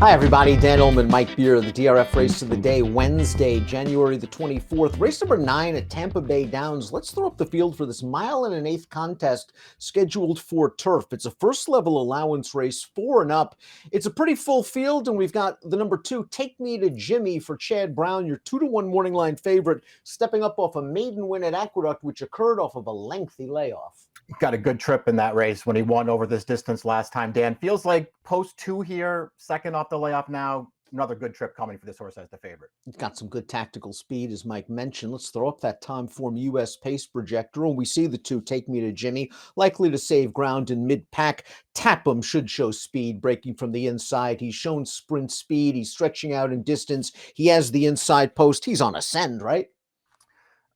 Hi, everybody. Dan Illman, Mike Beer, the DRF race of the day, Wednesday, January the 24th. Race number 9 at Tampa Bay Downs. Let's throw up the field for this mile and an eighth contest scheduled for turf. It's a first level allowance race, 4 and up. It's a pretty full field, and we've got the number 2, Take Me to Jimmy for Chad Brown, your 2-1 morning line favorite, stepping up off a maiden win at Aqueduct, which occurred off of a lengthy layoff. Got a good trip in that race when he won over this distance last time, Dan. Feels like post 2 here, second off the layoff now. Another good trip coming for this horse as the favorite. It's got some good tactical speed, as Mike mentioned. Let's throw up that Time Form US pace projector, and we see the 2, Take Me to Jimmy, likely to save ground in mid-pack. Tapham should show speed, breaking from the inside. He's shown sprint speed. He's stretching out in distance. He has the inside post. He's on ascend, right?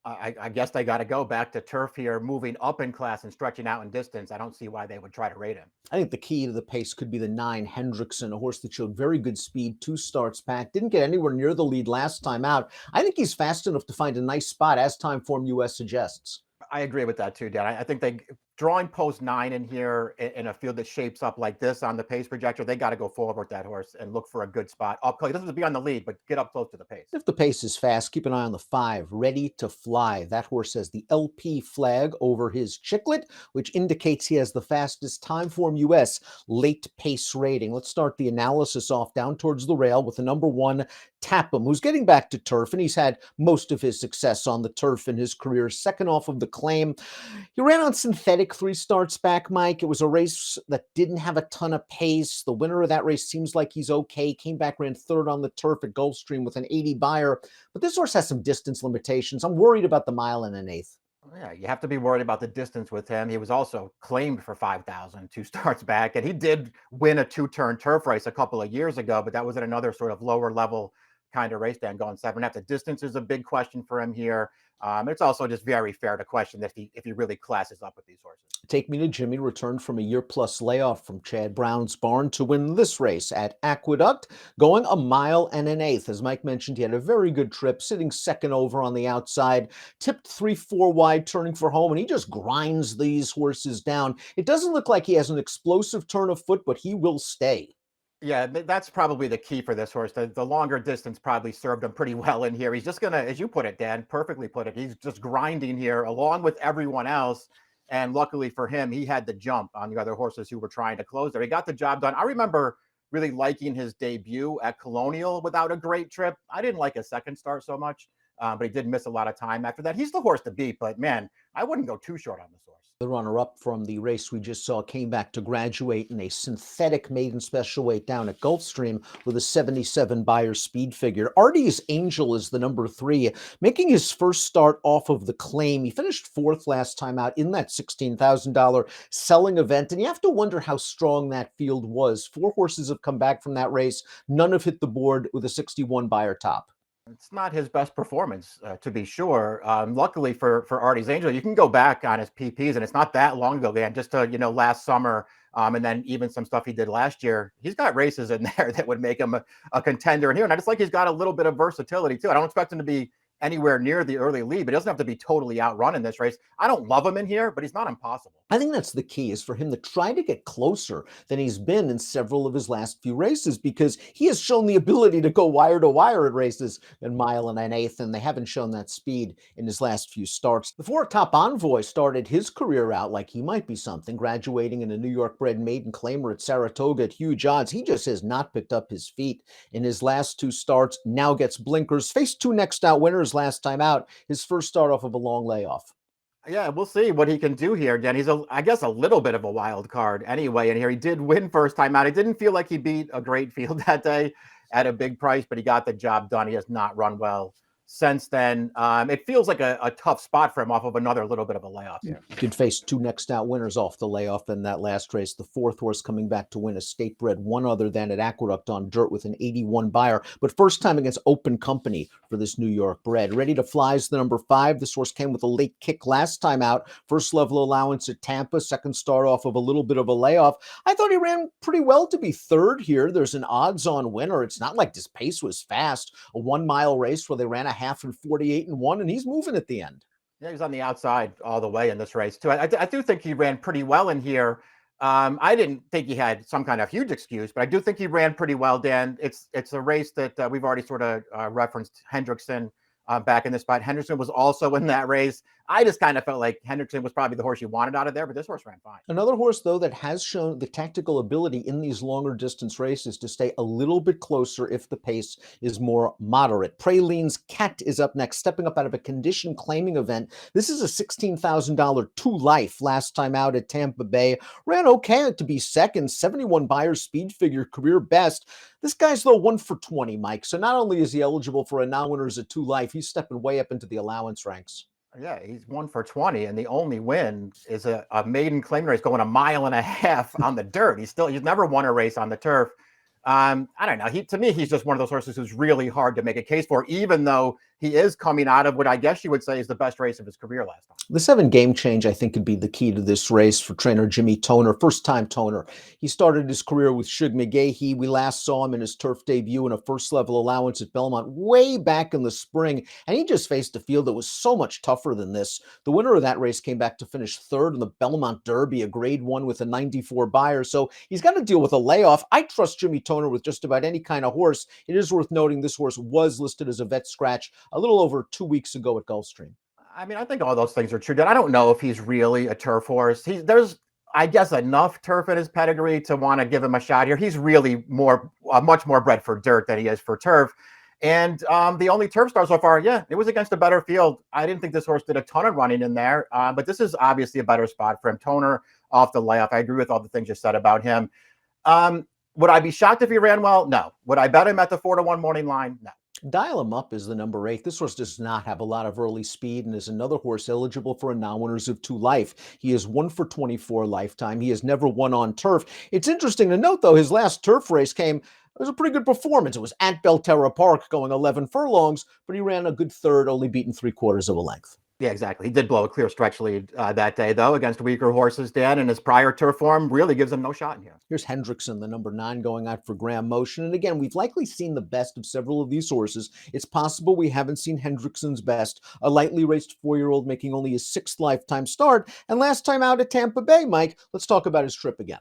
I guess they got to go back to turf here, moving up in class and stretching out in distance. I don't see why they would try to rate him. I think the key to the pace could be the 9, Hendrickson, a horse that showed very good speed, 2 starts back, didn't get anywhere near the lead last time out. I think he's fast enough to find a nice spot, as Time Form US suggests. I agree with that too, Dan. I think they drawing post 9 in here in a field that shapes up like this on the pace projector. They got to go forward with that horse and look for a good spot up close. He doesn't have to be on the lead, but get up close to the pace. If the pace is fast, keep an eye on the 5, Ready to Fly. That horse has the LP flag over his chiclet, which indicates he has the fastest Time Form US late pace rating. Let's start the analysis off down towards the rail with the number 1, Tapham, who's getting back to turf, and he's had most of his success on the turf in his career. Second off of the claim. He ran on synthetic 3 starts back, Mike. It was a race that didn't have a ton of pace. The winner of that race seems like he's okay. Came back, ran 3rd on the turf at Gulfstream with an 80 buyer. But this horse has some distance limitations. I'm worried about the mile and an eighth. Yeah, you have to be worried about the distance with him. He was also claimed for 5,000 2 starts back, and he did win a 2-turn turf race a couple of years ago, but that was at another sort of lower level kind of race, Dan, going 7.5. The distance is a big question for him here. It's also just very fair to question if he really classes up with these horses. Take Me to Jimmy returned from a year-plus layoff from Chad Brown's barn to win this race at Aqueduct, going a mile and an eighth. As Mike mentioned, he had a very good trip, sitting second over on the outside, tipped 3-4 wide, turning for home, and he just grinds these horses down. It doesn't look like he has an explosive turn of foot, but he will stay. Yeah, that's probably the key for this horse. The longer distance probably served him pretty well in here. He's just going to, as you put it, Dan, perfectly put it, he's just grinding here along with everyone else. And luckily for him, he had the jump on the other horses who were trying to close there. He got the job done. I remember really liking his debut at Colonial without a great trip. I didn't like his second start so much, but he did miss a lot of time after that. He's the horse to beat, but man, I wouldn't go too short on this horse. The runner-up from the race we just saw came back to graduate in a synthetic maiden special weight down at Gulfstream with a 77 buyer speed figure. Artie's Angel is the number 3, making his first start off of the claim. He finished 4th last time out in that $16,000 selling event, and you have to wonder how strong that field was. 4 horses have come back from that race. None have hit the board with a 61 buyer top. It's not his best performance, to be sure. Luckily for Artie's Angel, you can go back on his PPs, and it's not that long ago, Dan, just last summer, and then even some stuff he did last year. He's got races in there that would make him a contender in here, and I just like he's got a little bit of versatility, too. I don't expect him to be anywhere near the early lead, but he doesn't have to be totally outrun in this race. I don't love him in here, but he's not impossible. I think that's the key, is for him to try to get closer than he's been in several of his last few races, because he has shown the ability to go wire to wire at races in mile and an eighth, and they haven't shown that speed in his last few starts. The 4 Top Envoy started his career out like he might be something, graduating in a New York bred maiden claimer at Saratoga at huge odds. He just has not picked up his feet in his last 2 starts, now gets blinkers, faced 2 next out winners last time out, his first start off of a long layoff. Yeah, we'll see what he can do here, Dan. He's, I guess, a little bit of a wild card anyway in here. He did win first time out. It didn't feel like he beat a great field that day at a big price, but he got the job done. He has not run well since then. It feels like a tough spot for him off of another little bit of a layoff here. He did face 2 next out winners off the layoff in that last race. The 4th horse coming back to win a state bred, one other than at Aqueduct on dirt with an 81 buyer, but first time against open company for this New York bred. Ready to Fly is the number 5. This horse came with a late kick last time out. First level allowance at Tampa, second start off of a little bit of a layoff. I thought he ran pretty well to be 3rd here. There's an odds-on winner. It's not like this pace was fast. A 1-mile race where they ran a half and 48-1, and he's moving at the end. Yeah, he's on the outside all the way in this race too. I do think he ran pretty well in here. I didn't think he had some kind of huge excuse, but I do think he ran pretty well, Dan. It's a race that we've already sort of referenced Hendrickson back in this spot. Henderson was also in that race. I just kind of felt like Hendrickson was probably the horse you wanted out of there, but this horse ran fine. Another horse, though, that has shown the tactical ability in these longer distance races to stay a little bit closer if the pace is more moderate. Praline's Cat is up next, stepping up out of a condition claiming event. This is a $16,000 two life last time out at Tampa Bay. Ran okay to be second, 71 Beyer speed figure, career best. This guy's, though, 1 for 20, Mike. So not only is he eligible for a non-winner as a two life, he's stepping way up into the allowance ranks. Yeah, he's 1 for 20, and the only win is a maiden claim race going 1.5 miles on the dirt. He's never won a race on the turf. I don't know. To me, he's just one of those horses who's really hard to make a case for, even though he is coming out of what I guess you would say is the best race of his career last time. The 7 game change, I think, could be the key to this race for trainer Jimmy Toner, first-time Toner. He started his career with Shug McGahee. We last saw him in his turf debut in a first-level allowance at Belmont way back in the spring, and he just faced a field that was so much tougher than this. The winner of that race came back to finish third in the Belmont Derby, a grade 1 with a 94 Beyer, so he's got to deal with a layoff. I trust Jimmy Toner with just about any kind of horse. It is worth noting this horse was listed as a vet scratch a little over 2 weeks ago at Gulfstream. I mean, I think all those things are true. I don't know if he's really a turf horse. There's, I guess, enough turf in his pedigree to want to give him a shot here. He's really much more bred for dirt than he is for turf. And the only turf start so far, yeah, it was against a better field. I didn't think this horse did a ton of running in there, but this is obviously a better spot for him. Toner off the layoff. I agree with all the things you said about him. Would I be shocked if he ran well? No. Would I bet him at the 4-1 morning line? No. Dial Him Up is the number 8. This horse does not have a lot of early speed and is another horse eligible for a non-winners of 2 life. He is 1 for 24 lifetime. He has never won on turf. It's interesting to note, though, his last turf race it was a pretty good performance. It was at Belterra Park going 11 furlongs, but he ran a good third, only beaten 3/4 of a length. Yeah, exactly. He did blow a clear stretch lead that day, though, against weaker horses, Dan, and his prior turf form really gives him no shot in here. Here's Hendrickson, the number 9, going out for Graham Motion. And again, we've likely seen the best of several of these horses. It's possible we haven't seen Hendrickson's best, a lightly raced 4-year-old making only his 6th lifetime start. And last time out at Tampa Bay, Mike, let's talk about his trip again.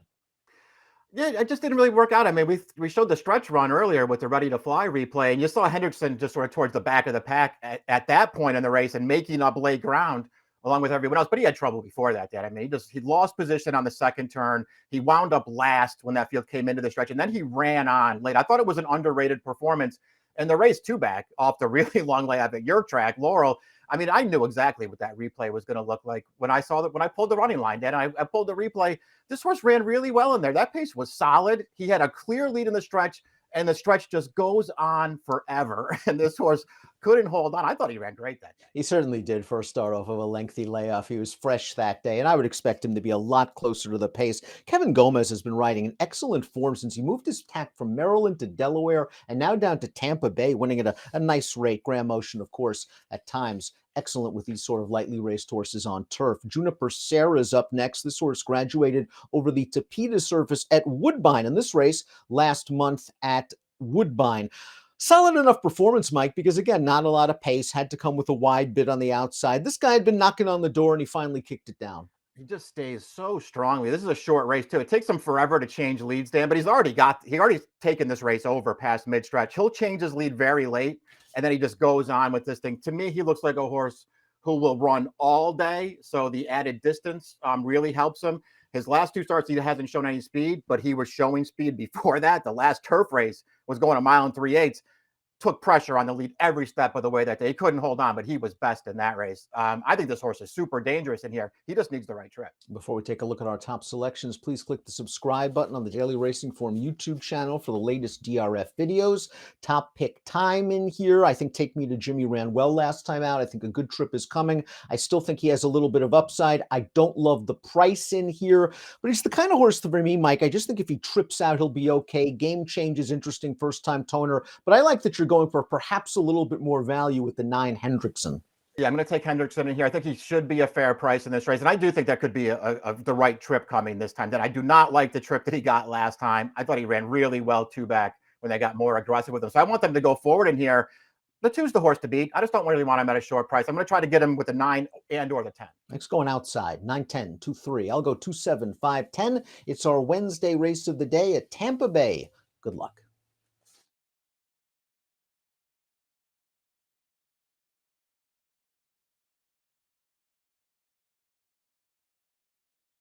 Yeah, it just didn't really work out. I mean, we showed the stretch run earlier with the Ready to Fly replay, and you saw Hendrickson just sort of towards the back of the pack at that point in the race and making up late ground along with everyone else. But he had trouble before that, Dan. I mean, he lost position on the second turn. He wound up last when that field came into the stretch, and then he ran on late. I thought it was an underrated performance. And the race 2 back off the really long layoff at your track, Laurel. I mean, I knew exactly what that replay was going to look like when I pulled the running line, Dan. I pulled the replay. This horse ran really well in there. That pace was solid. He had a clear lead in the stretch, and the stretch just goes on forever. And this horse couldn't hold on. I thought he ran great that day. He certainly did for a start off of a lengthy layoff. He was fresh that day, and I would expect him to be a lot closer to the pace. Kevin Gomez has been riding in excellent form since he moved his tack from Maryland to Delaware and now down to Tampa Bay, winning at a nice rate. Graham Motion, of course, at times excellent with these sort of lightly raced horses on turf. Juniper Serra's up next. This horse graduated over the Tapeta surface at Woodbine in this race last month at Woodbine. Solid enough performance, Mike, because again, not a lot of pace, had to come with a wide bit on the outside. This guy had been knocking on the door and he finally kicked it down. He just stays so strongly. This is a short race too. It takes him forever to change leads, Dan, but he's already taken this race over past mid-stretch. He'll change his lead very late, and then he just goes on with this thing. To me, he looks like a horse who will run all day, so the added distance really helps him. His last 2 starts, he hasn't shown any speed, but he was showing speed before that. The last turf race was going 1 mile and 3/8. Took pressure on the lead every step of the way that day. He couldn't hold on, but he was best in that race. I think this horse is super dangerous in here. He just needs the right trip. Before we take a look at our top selections, please click the subscribe button on the Daily Racing Form YouTube channel for the latest DRF videos. Top pick time in here. I think Take Me to Jimmy ran well last time out. I think a good trip is coming. I still think he has a little bit of upside. I don't love the price in here, but he's the kind of horse for me, Mike. I just think if he trips out, he'll be okay. Game Change is interesting, first-time Toner, but I like that you're going for perhaps a little bit more value with the 9 Hendrickson. Yeah, I'm going to take Hendrickson in here. I think he should be a fair price in this race. And I do think that could be the right trip coming this time. That I do not like the trip that he got last time. I thought he ran really well 2 back when they got more aggressive with him. So I want them to go forward in here. The 2's the horse to beat. I just don't really want him at a short price. I'm going to try to get him with the 9 and or the 10. Mike's going outside. 9-10, 2-3. I'll go 2-7, 5-10. It's our Wednesday race of the day at Tampa Bay. Good luck.